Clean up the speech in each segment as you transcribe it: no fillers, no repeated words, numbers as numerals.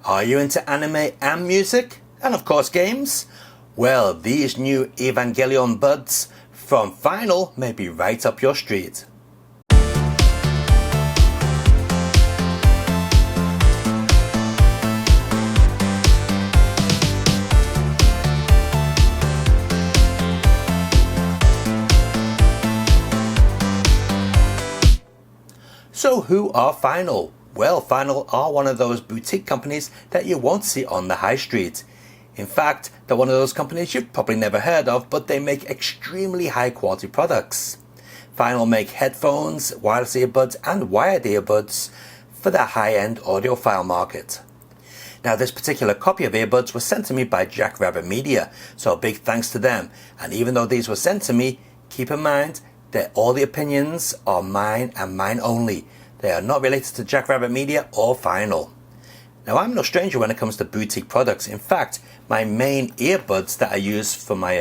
Are you into anime and music? And of course games? Well, these new Evangelion buds from Final may be right up your street. So who are Final? Well, Final are one of those boutique companies that you won't see on the high street. In fact, they're one of those companies you've probably never heard of, but they make extremely high quality products. Final make headphones, wireless earbuds and wired earbuds for the high-end audiophile market. Now, this particular copy of earbuds was sent to me by Jackrabbit Media, so a big thanks to them. And even though these were sent to me, keep in mind that all the opinions are mine and mine only. They are not related to Jackrabbit Media or Final. Now, I'm no stranger when it comes to boutique products. In fact, my main earbuds that I use for my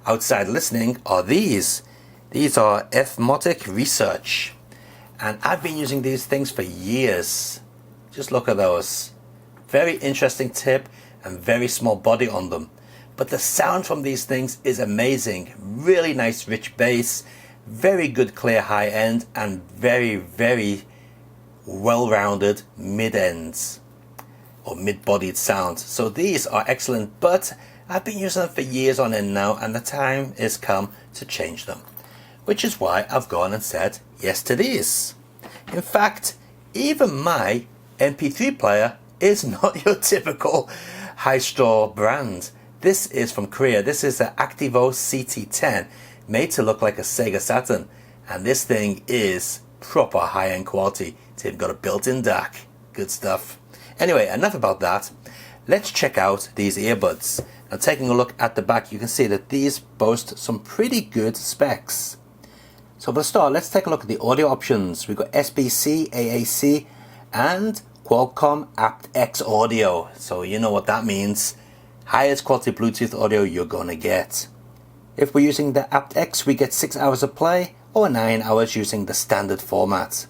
outside listening are these. These are Fmotic Research. And I've been using these things for years. Just look at those. Very interesting tip and very small body on them. But the sound from these things is amazing. Really nice rich bass. Very good clear high end and very, very well-rounded mid-ends or mid-bodied sound. So these are excellent, but I've been using them for years on end now, and the time has come to change them, which is why I've gone and said yes to these. In fact, even my MP3 player is not your typical high-store brand. This is from Korea. This is the Activo CT10, made to look like a Sega Saturn, and this thing is proper high-end quality. It's even got a built-in DAC. Good stuff. Anyway, enough about that. Let's check out these earbuds. Now, taking a look at the back, you can see that these boast some pretty good specs. So for the start, let's take a look at the audio options. We've got SBC, AAC, and Qualcomm aptX audio. So you know what that means. Highest quality Bluetooth audio you're gonna get. If we're using the aptX, we get 6 hours of play or 9 hours using the standard format.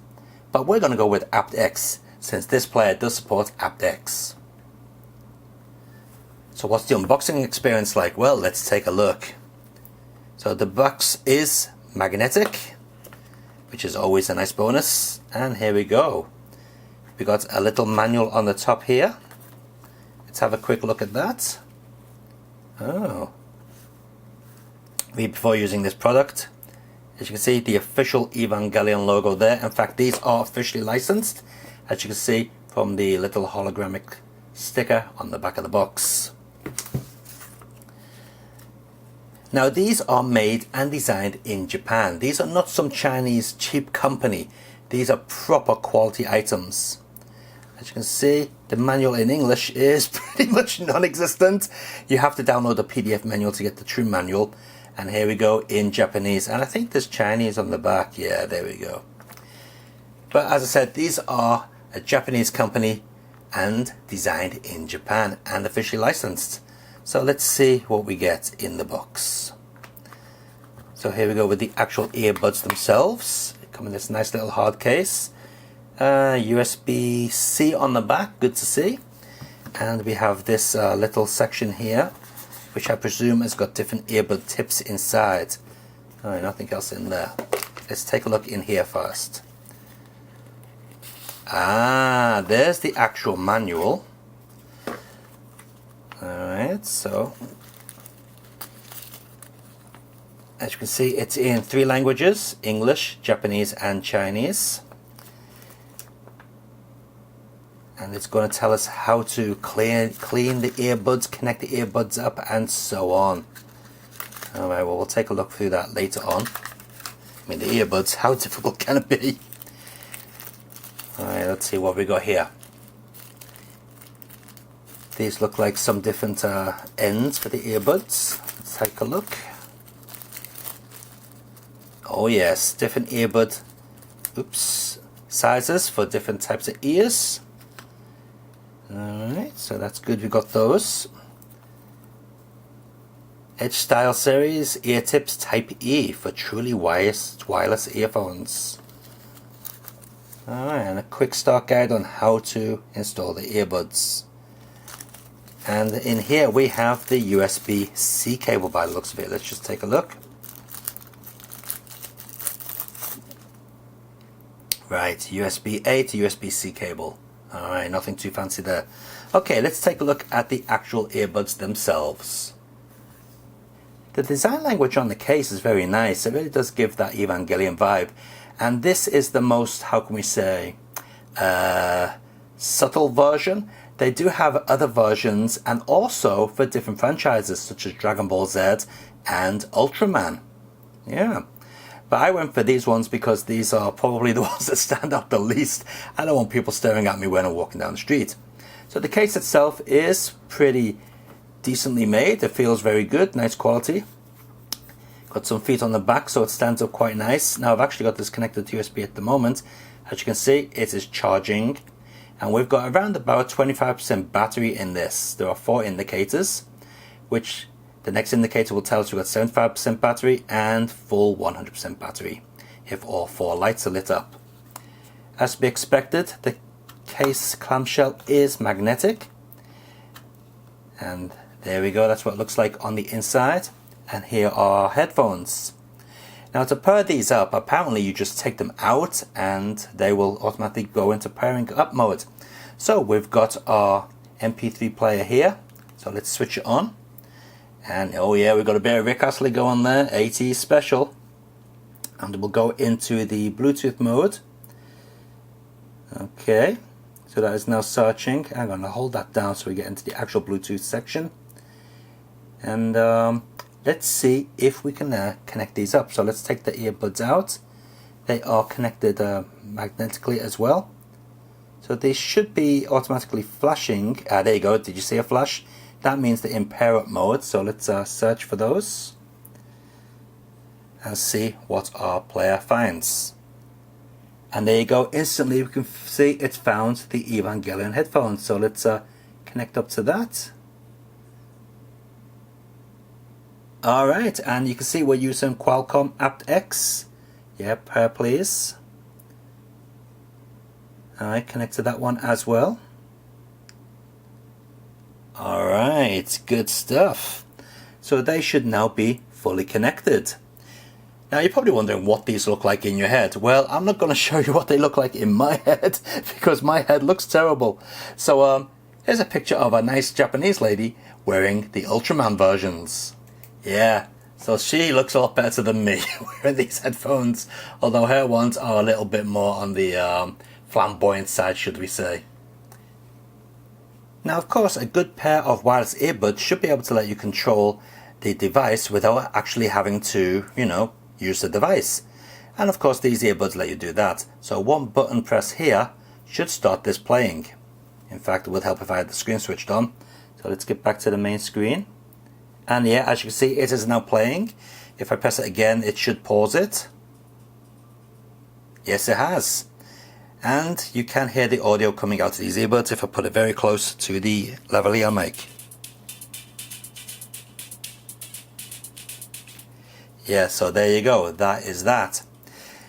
But we're gonna go with aptX, since this player does support aptX. So what's the unboxing experience like? Well, let's take a look. So the box is magnetic, which is always a nice bonus. And here we go. We got a little manual on the top here. Let's have a quick look at that. Oh. Read before using this product. As you can see, the official Evangelion logo there. In fact, these are officially licensed, as you can see from the little hologramic sticker on the back of the box. Now, these are made and designed in Japan. These are not some Chinese cheap company. These are proper quality items. As you can see, the manual in English is pretty much non-existent. You have to download the PDF manual to get the true manual. And here we go in Japanese. And I think there's Chinese on the back. Yeah, there we go. But as I said, these are a Japanese company and designed in Japan and officially licensed. So let's see what we get in the box. So here we go with the actual earbuds themselves. They come in this nice little hard case. USB-C on the back, good to see. And we have this little section here, which I presume has got different earbud tips inside. Oh, nothing else in there. Let's take a look in here first. Ah, there's the actual manual. Alright, so as you can see, it's in 3 languages: English, Japanese and Chinese. And it's going to tell us how to clean the earbuds, connect the earbuds up, and so on. Alright, well, we'll take a look through that later on. I mean, the earbuds, how difficult can it be? Alright, let's see what we got here. These look like some different ends for the earbuds. Let's take a look. Oh yes, different earbud sizes for different types of ears. Alright, so that's good, we got those. Edge Style Series ear tips Type E for truly wireless earphones. Alright, and a quick start guide on how to install the earbuds. And in here we have the USB-C cable by the looks of it. Let's just take a look. Right, USB-A to USB-C cable. Alright, nothing too fancy there. Okay, let's take a look at the actual earbuds themselves. The design language on the case is very nice. It really does give that Evangelion vibe. And this is the most, how can we say, subtle version. They do have other versions, and also for different franchises such as Dragon Ball Z and Ultraman. Yeah, but I went for these ones because these are probably the ones that stand out the least. I don't want people staring at me when I'm walking down the street. So the case itself is pretty decently made. It feels very good, nice quality. Got some feet on the back so it stands up quite nice. Now I've actually got this connected to USB at the moment. As you can see, it is charging. And we've got around about 25% battery in this. There are 4 indicators, which the next indicator will tell us we've got 75% battery and full 100% battery if all 4 lights are lit up. As to be expected, the case clamshell is magnetic. And there we go, that's what it looks like on the inside. And here are our headphones. Now to pair these up, apparently you just take them out and they will automatically go into pairing up mode. So we've got our MP3 player here. So let's switch it on. And oh yeah, we've got a bit of Rick Astley going there, 80s special. And we'll go into the Bluetooth mode. Okay, so that is now searching. I'm going to hold that down so we get into the actual Bluetooth section. And let's see if we can connect these up. So let's take the earbuds out. They are connected magnetically as well. So they should be automatically flashing. There you go. Did you see a flash? That means they're in pair up mode. So let's search for those and see what our player finds. And there you go. Instantly we can see it's found the Evangelion headphones. So let's connect up to that. Alright, and you can see we're using Qualcomm aptX. Yep, pair please. Alright, connect to that one as well. Alright, good stuff. So they should now be fully connected. Now you're probably wondering what these look like in your head. Well, I'm not going to show you what they look like in my head because my head looks terrible. So here's a picture of a nice Japanese lady wearing the Ultraman versions. Yeah, so she looks a lot better than me wearing these headphones, although her ones are a little bit more on the flamboyant side, should we say. Now, of course, a good pair of wireless earbuds should be able to let you control the device without actually having to, use the device. And of course, these earbuds let you do that. So one button press here should start this playing. In fact, it would help if I had the screen switched on. So let's get back to the main screen. And yeah, as you can see, it is now playing. If I press it again, it should pause it. Yes, it has. And you can hear the audio coming out of these earbuds if I put it very close to the lavalier mic. Yeah, so there you go. That is that.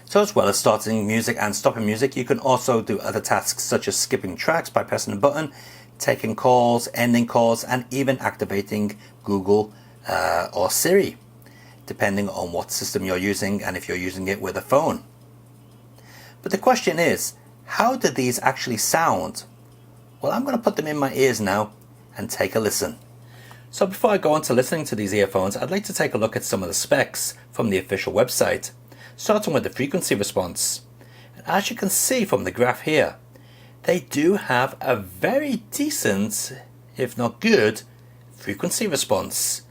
So as well as starting music and stopping music, you can also do other tasks such as skipping tracks by pressing a button, taking calls, ending calls, and even activating Google or Siri, depending on what system you're using and if you're using it with a phone. But the question is, how do these actually sound? Well, I'm going to put them in my ears now and take a listen. So before I go on to listening to these earphones, I'd like to take a look at some of the specs from the official website, starting with the frequency response. And as you can see from the graph here, they do have a very decent, if not good, frequency response.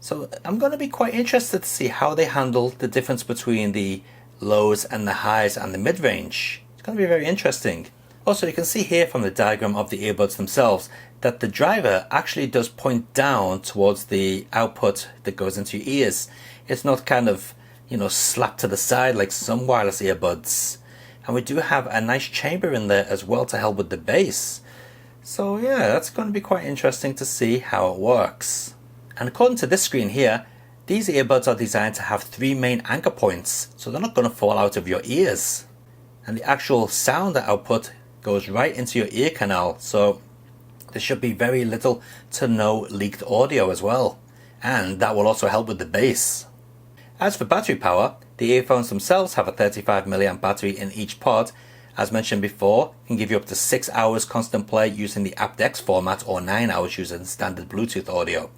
So I'm going to be quite interested to see how they handle the difference between the lows and the highs and the mid-range. It's going to be very interesting. Also, you can see here from the diagram of the earbuds themselves that the driver actually does point down towards the output that goes into your ears. It's not kind of, slapped to the side like some wireless earbuds. And we do have a nice chamber in there as well to help with the bass. So yeah, that's going to be quite interesting to see how it works. And according to this screen here, these earbuds are designed to have 3 main anchor points, so they're not going to fall out of your ears. And the actual sound output goes right into your ear canal, so There should be very little to no leaked audio as well, and that will also help with the bass. As for battery power, the earphones themselves have a 35 mAh battery in each pod. As mentioned before, can give you up to 6 hours constant play using the aptX format or 9 hours using standard Bluetooth audio.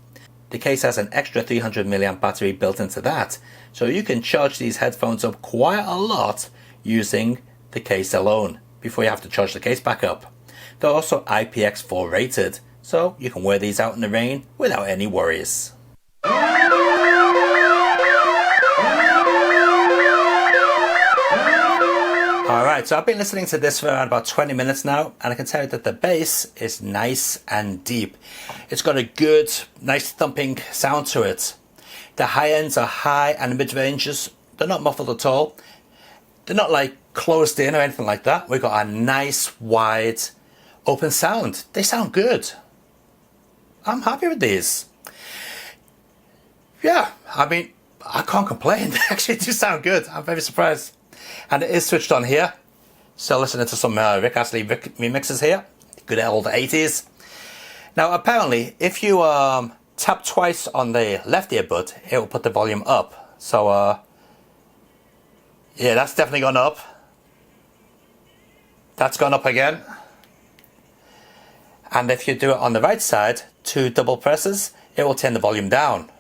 The case has an extra 300 mAh battery built into that, so you can charge these headphones up quite a lot using the case alone before you have to charge the case back up. They're also IPX4 rated, so you can wear these out in the rain without any worries. Alright, so I've been listening to this for around about 20 minutes now, and I can tell you that the bass is nice and deep. It's got a good, nice thumping sound to it. The high ends are high and the mid-ranges, they're not muffled at all. They're not like closed in or anything like that. We've got a nice, wide, open sound. They sound good. I'm happy with these. Yeah, I mean, I can't complain. They actually do sound good. I'm very surprised. And it is switched on here. So listening to some Rick Astley remixes here. Good old 80s. Now apparently, if you tap twice on the left earbud, it will put the volume up. So yeah, that's definitely gone up. That's gone up again. And if you do it on the right side, 2 double presses, it will turn the volume down.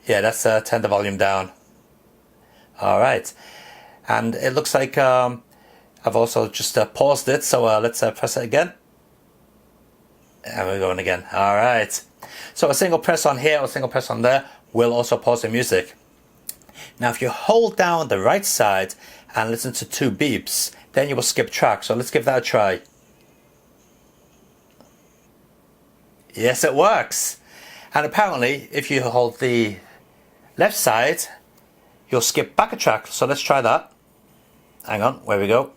Yeah, that's turn the volume down. Alright, and it looks like I've also just paused it, so let's press it again. And we're going again. Alright, so a single press on here or a single press on there will also pause the music. Now if you hold down the right side and listen to 2 beeps, then you will skip track, so let's give that a try. Yes, it works. And apparently if you hold the left side, you'll skip back a track, so let's try that. Hang on, where we go.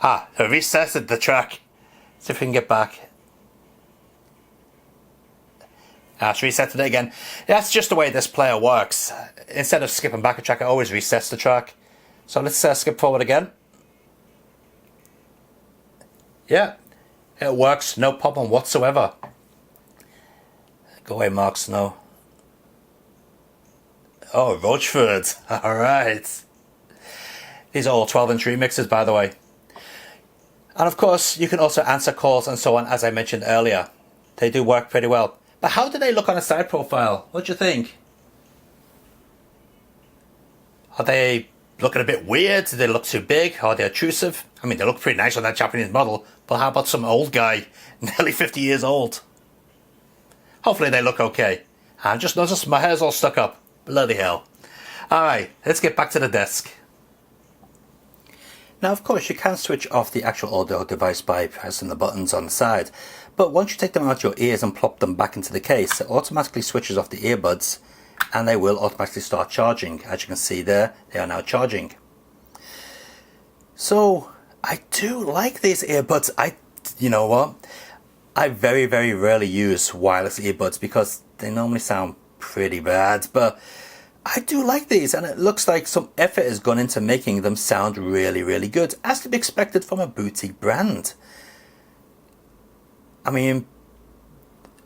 Ah, it resetted the track. See if we can get back. Ah, it's resetted it again. That's just the way this player works. Instead of skipping back a track, it always resets the track. So let's skip forward again. Yeah, it works, no problem whatsoever. Go away, Mark Snow. Oh, Roachford. Alright. These are all 12-inch remixes, by the way. And of course, you can also answer calls and so on, as I mentioned earlier. They do work pretty well. But how do they look on a side profile? What do you think? Are they looking a bit weird? Do they look too big? Are they intrusive? I mean, they look pretty nice on that Japanese model. But how about some old guy, nearly 50 years old? Hopefully they look okay. I just noticed my hair's all stuck up. Bloody hell. Alright, let's get back to the desk. Now of course you can switch off the actual audio device by pressing the buttons on the side, but once you take them out your ears and plop them back into the case, it automatically switches off the earbuds and they will automatically start charging. As you can see there, they are now charging. So I do like these earbuds. You know what? I very rarely use wireless earbuds because they normally sound pretty bad, but I do like these, and it looks like some effort has gone into making them sound really good, as to be expected from a boutique brand. I mean,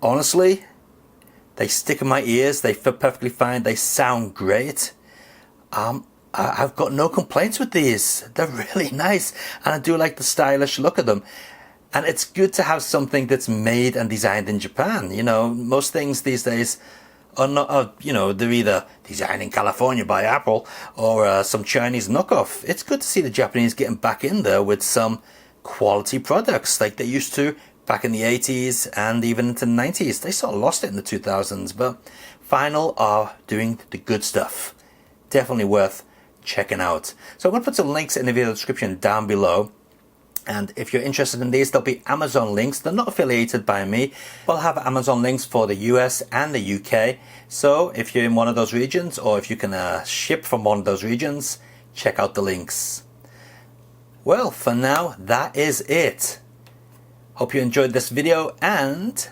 honestly, they stick in my ears, they fit perfectly fine, they sound great. I've got no complaints with these. They're really nice, and I do like the stylish look of them. And it's good to have something that's made and designed in Japan. You know, most things these days are not, you know, they're either designed in California by Apple or some Chinese knockoff. It's good to see the Japanese getting back in there with some quality products like they used to back in the 80s and even into the 90s. They sort of lost it in the 2000s, but Vinyl are doing the good stuff. Definitely worth checking out. So I'm going to put some links in the video description down below. And if you're interested in these, there'll be Amazon links. They're not affiliated by me. We'll have Amazon links for the US and the UK. So if you're in one of those regions, or if you can ship from one of those regions, check out the links. Well, for now, that is it. Hope you enjoyed this video and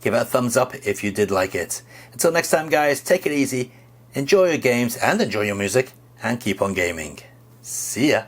give it a thumbs up if you did like it. Until next time, guys, take it easy, enjoy your games and enjoy your music, and keep on gaming. See ya.